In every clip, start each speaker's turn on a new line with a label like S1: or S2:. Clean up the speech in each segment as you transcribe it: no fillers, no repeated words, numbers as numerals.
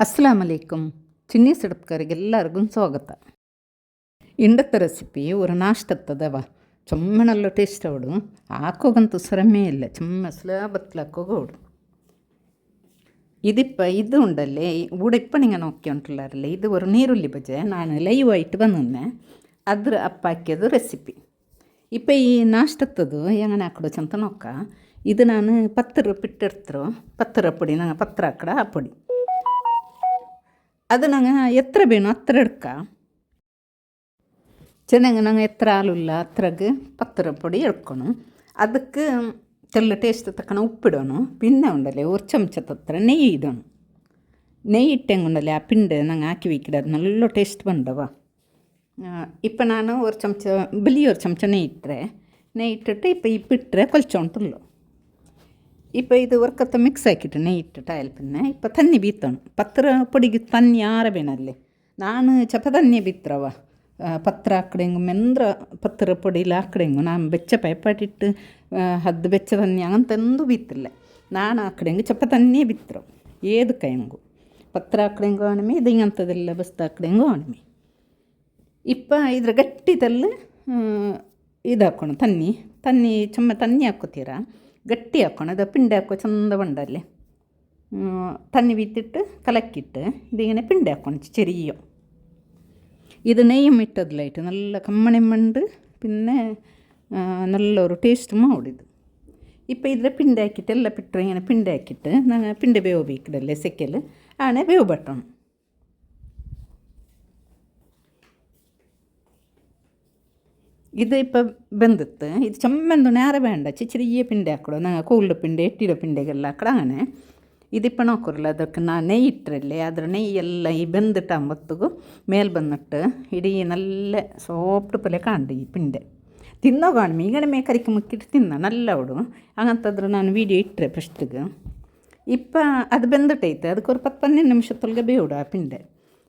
S1: ಅಸ್ಸಲಾಮ್ ಅಲೈಕುಮ್. ಚಿನ್ನಿ ಸಡಪ್ಕರಿಗೆ ಎಲ್ಲರಿಗೂ ಸ್ವಾಗತ. ಇಂಡತ್ತ ರೆಸಿಪಿ ഒരു ನಾಷ್ಟತ್ತದವ ಚೊಮ್ಮನಲ್ಲ ಟೇಸ್ಟ್ ಅವಡು ಹಾಕೋಗಂತೂ ಸರಮೇ ಇಲ್ಲ. ಚೊಮ್ಮ ಸುಲಭತ್ಲಾಕೋಗೋಡು ಇದು ಉಂಡಲ್ಲೇ ಊಡಿಪ್ಪ ನಿಂಗೆ ನೋಕ್ಕಿ ಉಂಟುಳ್ಳಾರಲ್ಲ. ಇದು ಒಂದು ನೀರುಳ್ಳಿ ಬಜೆ ನಾನು ಲೈವ್ ಆಯಿಟ್ಟು ಬಂದೆ. ಅದ್ರ ಅಪ್ಪ ಹಾಕಿದ್ದು ರೆಸಿಪಿ. ಇಪ್ಪ ಈ ನಾಷ್ಟತ್ತದು ಹೆಂಗನೆ ಹಾಕೊಡು ಚಂತ ನೋಕ್ಕ. ಇದು ನಾನು ಪತ್ತರ ಪಿಟ್ಟಿಡ್ತರು ಪತ್ತರ ಪುಡಿ ನಂಗೆ ಪತ್ರ ಹಾಕಡ ಆ ಪುಡಿ ಅದು ನಂಗೆ ಎತ್ತರ ಬೇನು ಹತ್ರ ಹಿಡ್ಕ ಚೆನ್ನಾಗಿ ನಂಗೆ ಎತ್ತರ ಹಾಲಿಲ್ಲ ಹತ್ರಗೆ ಪತ್ತರ ಪುಡಿ ಹಿಡ್ಕೊಣು. ಅದಕ್ಕೆ ತೆಲ್ಲ ಟೇಸ್ಟ್ ತಕ್ಕನ ಉಪ್ಪಿಡೋನು. ಪಿನ್ನೆ ಉಂಡಲೆ ಒಂದು ಚಮಚ ಹತ್ರ ನೆಯ್ಯಿ ಇಡೋನು. ನೆಯ್ಯಿ ಇಟ್ಟಂಗೆ ಉಂಡಲೆ ಆ ಪಿಂಡೆ ನಂಗೆ ಹಾಕಿ ಇಕ್ಕಿಡೋದು നല്ല ಟೇಸ್ಟ್ ಬಂದವ. ಇಪ್ಪ ನಾನು ಒಂದು ಚಮಚ ಒಂದು ಚಮಚ ನೆಯ್ಯಿ ಇಟ್ಟಿಟ್ಟು ಇಪ್ಪಿಟ್ಟರೆ ಕೊಲ್ಚೊಂಟುಲ್ಲು. ಇಪ್ಪ ಇದು ವರ್ಕತ್ತ ಮಿಕ್ಸ್ ಹಾಕಿಟ್ಟು ನೆಯ್ಯಿ ಇಟ್ಟು ಆಯಲ್ ಪಿನ್ನೆ ಇಪ್ಪ ತನ್ನಿ ಬೀತೋಣ. ಪತ್ರ ಪೊಡಿಗೆ ತನ್ನಿ ಆರಬೇನಲ್ಲಿ ನಾನು ಚಪ ತನ್ನಿ ಬೀತ್ರವ ಪತ್ರ ಹಾಕಡೆಂಗು ಮೆಂದ್ರ ಪತ್ರ ಪೊಡಿಲಿ ಹಾಕಡೆಂಗು ನಾನು ಬೆಚ್ಚ ಪೈಪಾಟಿಟ್ಟು ಹದ್ದು ಬೆಚ್ಚ ತನ್ನಿ ಹಂಗಂತಂದು ಬೀತಿಲ್ಲ. ನಾನು ಹಾಕಡೆಂಗು ಚಪ ತನ್ನಿಯೇ ಬಿತ್ತರು ಏದು ಕೈಂಗು ಪತ್ರ ಹಾಕಡೆಂಗು ಅಣಿಮೆ ಇದು ಹಿಂಗಂತದೆಲ್ಲ ಬಸ್ತು ಹಾಕಡೆಂಗು ಅಣಿಮೆ. ಇಪ್ಪ ಇದ್ರ ಗಟ್ಟಿದಲ್ಲಿ ಇದು ಹಾಕೋಣ ತನ್ನಿ ಚೊಮ್ಮ ತನ್ನಿ ಹಾಕೋತೀರ ಗಟ್ಟಿ ಹಾಕೋಣ. ಅದು ಪಿಂಡೆ ಹಾಕೋ ಚಂದ ಬಂಡಲ್ಲಿ ತನ್ನಿ ಬೀತಿಟ್ಟು ಕಲಕ್ಕಿಟ್ಟು ഇതിങ്ങനെ ಪಿಂಡೆ ಹಾಕೋಣ ചെറിയ. ഇത് നെയ്യും ഇട്ടതിലായിട്ട് നല്ല കമ്മണി മണ്ട് പിന്നെ നല്ലൊരു ടേസ്റ്റ് മാവിടിത്. ഇപ്പം ഇതിൽ ಪಿಂಡೆ ಹಾಕಿಟ್ಟು ಎಲ್ಲ ಬಿಟ್ಟರೆ ഇങ്ങനെ ಪಿಂಡೆ ಹಾಕಿಟ್ಟು ನಾನು ಪಿಂಡೆ ಬೇವು ಬೇಕಿಡಲ್ಲೇ ಸೆಕೆಲ್ ಆಣೆ ಬೇವು ಬಟ್ಟೋಣ. ಇದು ಇಪ್ಪ ಬೆಂದಿತ್ತು. ಇದು ಚಮ್ಮೆಂದು ನೇರ ಬೇಂಡ ಚಿರಿಯ ಪಿಂಡೆ ಹಾಕೊಡು. ನಂಗೆ ಕೂಲ್ಡ್ ಪಿಂಡೆ ಎಟ್ಟಿಡೋ ಪಿಂಡೆಗೆಲ್ಲ ಹಾಕಡಾನೆ ಇದಿಪ್ಪ ನೋಕೋರಲ್ಲ. ಅದಕ್ಕೆ ನಾನು ನೆಯ್ಯಿ ಇಟ್ಟರಲ್ಲಿ ಅದ್ರ ನೆಯ್ಯಿ ಎಲ್ಲ ಈ ಬೆಂದಿಟ್ಟು ಅಂಬತ್ತಿಗೂ ಮೇಲೆ ಬಂದಿಟ್ಟು ಇಡೀ ನಲ್ಲ ಸಾಫ್ಟ್ ಪಲ್ಯ ಕಾಂಡು ಈ ಪಿಂಡೆ ತಿನ್ನೋ ಕಾಣ್ಮಿ ಈಗಣೆ ಮೇಕರಿಕೆ ಮುಕ್ಕಿಟ್ಟು ತಿನ್ನ ನಲ್ಲ ಅವಡು ಹಂಗಂತಂದ್ರೆ ನಾನು ವೀಡಿಯೋ ಇಟ್ಟರೆ ಫಸ್ಟಿಗೆ. ಇಪ್ಪ ಅದು ಬೆಂದಿಟ್ಟೈತೆ ಅದಕ್ಕೆ ಒಂದು 10-12 ನಿಮಿಷದೊಳಗೆ ಬೇವಿಡು ಆ ಪಿಂಡೆ.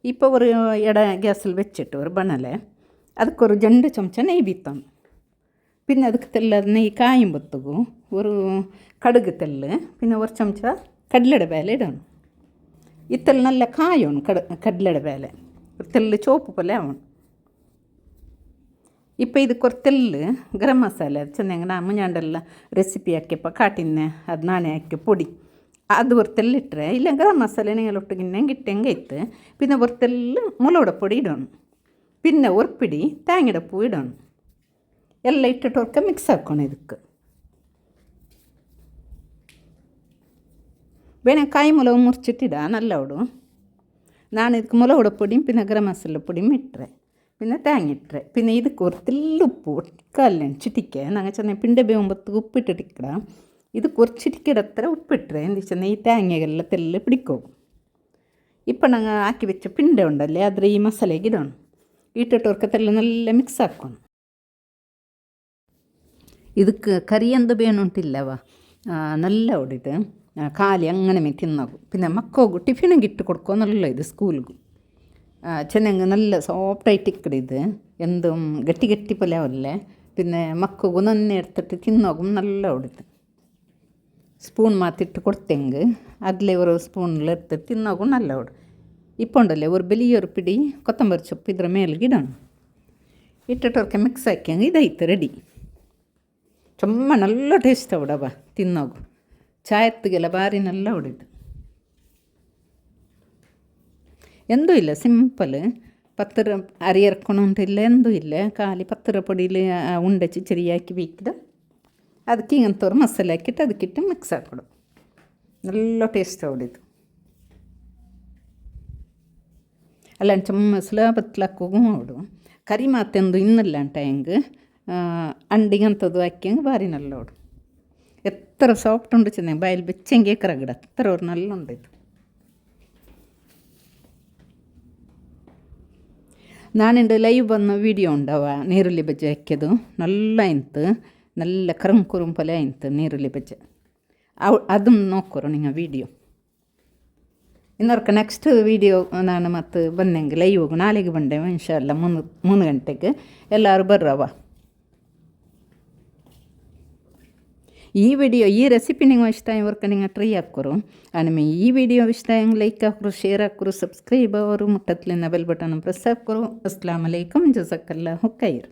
S1: ಇಪ್ಪ ಒಂದು ಎಡ ಗ್ಯಾಸಲ್ಲಿ ಬೆಚ್ಚಿಟ್ಟು ಒಂದು ಬಣಲೆ ಅದಕ್ಕೊಂದು 2 ಚಮಚ ನೆಯ್ಯಿ ಬೀತಾನು. പിന്നെ ಅದಕ್ಕೆ ತೆಲ್ಲ ನೆಯ್ಯಿ ಕಾಯಿಂಬತ್ತಗೂ ಒಂದು ಕಡುಗು ತೆಲ್ಲು പിന്നെ ಒಂದು ಚಮಚ ಕಡಲೆಡ ಬೇಳೆ ಇಡೋಣ. ಇತ್ತಲ್ಲಿ ನಲ್ಲ ಕಾಯೋಣ ಕಡಲೆಡ ಬೇಳೆ ತೆಲ್ಲು ಚೋಪು ಪಲ್ಯ ಅವನು. ಇಪ್ಪ ಇದಕ್ಕೊಂದು ತೆಲ್ಲು ಗರಂ ಮಸಾಲೆ ಅದು ಚೆನ್ನಾಗಿ ನಾ ಮುಂಜಾಂಡೆಲ್ಲ ರೆಸಿಪಿ ಹಾಕ್ಯಪ್ಪ ಕಾಟಿನ್ನೆ ಅದು ನಾನೇ ಹಾಕಿ ಪುಡಿ ಅದು ಒಂದು ತೆಲ್ಲಿಟ್ಟರೆ ಇಲ್ಲ ಗರಂ ಮಸಾಲೆ ನೆಂಗೆಲ್ಲೊಟ್ಟಿಗೆ ಇಟ್ಟಂಗೆ ಇತ್ತು. പിന്നെ ಒಂದು ತೆಲ್ಲು ಮುಲೋಡ ಪುಡಿ ಇಡೋಣ. പിന്നെ ഉറപ്പിടി തേങ്ങയുടെ പൂ ഇടണം. എല്ലാം ഇട്ടിട്ട് ഉറക്ക മിക്സ് ആക്കണം. ಇದಕ್ಕೆ ಬೇನೆ ಕಾಯಿ ಮುಲಗು ಮುರ್ಚಿಟ್ಟಿಡ നല്ല ಅವಡು. ನಾನು ಇದಕ್ಕೆ ಮುಲಗುಡ ಪುಡಿയും പിന്നെ ಗರಂ ಮಸಾಲ ಪುಡಿയും ಇಟ್ಟರೆ പിന്നെ തേങ്ങ ಇಟ್ಟರೆ പിന്നെ ಇದಕ್ಕೆ ഒരു ತಿಲ್ಲು ಉಪ್ಪು ಒಟ್ಟಿಕಲ್ಲ ಚಿಟಿಕೆ ನಂಗೆ ಚೆನ್ನಾಗಿ ಪಿಂಡೆ ಬೇವಂಬತ್ತಿಗೆ ಉಪ್ಪಿಟ್ಟಿಟ್ಟಿಕ್ಕಡ ಇದಕ್ಕೆ ഒരു ചിಟಿಕೆടത്ര ഉപ്പിಟ್ಟರೆ എന്തിച്ചാൽ ഈ തേങ്ങയെല്ലാം തെല്ല് പിടിക്കോകും. ഇപ്പം ഞങ്ങൾ ആക്കി വെച്ച ಪಿಂಡೆ ഉണ്ടല്ലേ ಆದರೆ ಈ ಮಸಾಲೆಗೆ ಇಡೋಣ. ಇಟ್ಟಿಟ್ಟು ಹೊರ್ಕತ್ತೆಲ್ಲ നല്ല ಮಿಕ್ಸ್ ಹಾಕೋಣ. ಇದಕ್ಕೆ ಕರಿಯಂದು ಬೇನುಂಟಿಲ್ಲವ നല്ല ಹೊಡಿದು ಖಾಲಿ ಅಂಗನೆ ತಿನ್ನೋಗು. പിന്നെ ಮಕ್ಕೋಗು ಟಿಫಿನಿಗೆ ಇಟ್ಟು ಕೊಡ್ಕೊ നല്ല ಇದು ಸ್ಕೂಲ್ಗೂ ಚೆನ್ನಾಗಿ നല്ല ಸಾಫ್ಟಾയിട്ട് ಇಕ್ಕಡಿದು ಎಂದು ಗಟ್ಟಿ ಗಟ್ಟಿ ಪಲ್ಯವಲ್ಲೇ പിന്നെ ಮಕ್ಕೋಗು ನನ್ನೆ എടുത്തിട്ട് ತಿನ್ನೋಗು നല്ല ಹೊಡಿದು ಸ್ಪೂನ್ ಮಾತಿಟ್ಟು ಕೊಡ್ತೆಂಗೆ ಅದಲೇ ಒಂದು ಸ್ಪೂನಲ್ಲಿ എടുത്തിട്ട് ತಿನ್ನೋಗು നല്ല ಹೊಡು. ഇപ്പോൾ ഉണ്ടല്ലേ ഒരു വലിയൊരു പിടി കൊത്തമ്പരി സೊಪ್ಪು ಇದರ ಮೇಲ್ಗೆ ಇಡೋಣ. ಇಟ್ಟಿಟ್ಟವ್ರಿಗೆ ಮಿಕ್ಸ್ ಹಾಕ್ಯಂಗೆ ಇದಾಯ್ತು ರೆಡಿ. ಚೊಮ್ಮ നല്ല ಟೇಸ್ಟ್ ಅವಡವ ತಿನ್ನೋಗು ಚಾಯತ್ತಿಗೆಲ್ಲ ಭಾರಿ നല്ല ಹೊಡಿದು. ಎಂದೂ ಇಲ್ಲ ಸಿಂಪಲ್ ಪತ್ತರ ಅರಿ ಎರ್ಕೊಳಂತಿಲ್ಲ ಎಂದೂ ಇಲ್ಲ. ಖಾಲಿ ಪತ್ತರ ಪೊಡಿಲಿ ಉಂಡೆ ಚಿಚರಿ ಹಾಕಿ ಬೇಕಿದ ಅದಕ್ಕೆ ಹಿಂಗಂತವ್ರು ಮಸಾಲೆ ಹಾಕಿಟ್ಟು ಅದಕ್ಕಿಟ್ಟು ಮಿಕ್ಸ್ ಹಾಕೊಡು. നല്ല ಟೇಸ್ಟ್ ಹೊಡಿದು. ಅಲ್ಲ ಚೊಮ್ಮ ಸುಲಭತ್ಲಾಕೋಗು ಮಾಡು. ಕರಿ ಮಾತೆಂದು ಇನ್ನಲ್ಲ ಅಂಟ ಹೆಂಗೆ ಅಂಡಿಗಂಥದ್ದು ಹಾಕ್ಯಂಗೆ ಭಾರಿ നല്ല ಹೊಡು. ಎತ್ತರ ಸಾಫ್ಟ್ ಉಂಡು ಚೆನ್ನಾಗಿ ಬಾಯಲ್ಲಿ ಬೆಚ್ಚಂಗೆ ಕರಗಡ ಎತ್ತರ ಅವ್ರು നല്ല ಉಂಡಿದ್ದು. ನಾನಿಂದು ಲೈವ್ ಬಂದ ವೀಡಿಯೋ ಉಂಡವ ನೀರುಳ್ಳಿ ಬಜ್ಜೆ ಹಾಕ್ಯದು നല്ല ಇಂತು നല്ല ಕರಂ ಕುರುಂ ಪಲ್ಯ ಇಂತು ನೀರುಳ್ಳಿ ಬಜ್ಜೆ ಅದನ್ನು ನೋಡ್ಕೊರು ನಿಂಗೆ ವೀಡಿಯೋ. ಇನ್ನೊರ್ಕ ನೆಕ್ಸ್ಟ್ ವೀಡಿಯೋ ನಾನು ಮತ್ತು ಬಂದಂಗೆ ಲೈವ್ ನಾಳೆಗೆ ಬಂದೆವು ಇನ್ಶಾಲ್ಲ 3 ಗಂಟೆಗೆ ಎಲ್ಲರೂ ಬರ್ರವ. ಈ ವಿಡಿಯೋ ಈ ರೆಸಿಪಿ ನಿಂಗೆ ಇಷ್ಟ ಆಯ್ಕೆ ನಿಂಗೆ ಟ್ರೈ ಹಾಕೋರು ಆಮೇಲೆ ಈ ವಿಡಿಯೋ ಇಷ್ಟ ಹೆಂಗೆ ಲೈಕ್ ಹಾಕೋರು ಶೇರ್ ಹಾಕೋರು ಸಬ್ಸ್ಕ್ರೈಬ್ ಅವರು ಮುಟ್ಟತ್ಲಿನ ಬೆಲ್ ಬಟನ್ ಪ್ರೆಸ್ ಹಾಕೋರು ಅಸ್ಸಲಾಮ್ ಅಲೈಕುಮ್ ಜಜಾಕಲ್ಲಾಹು ಖೈರ್.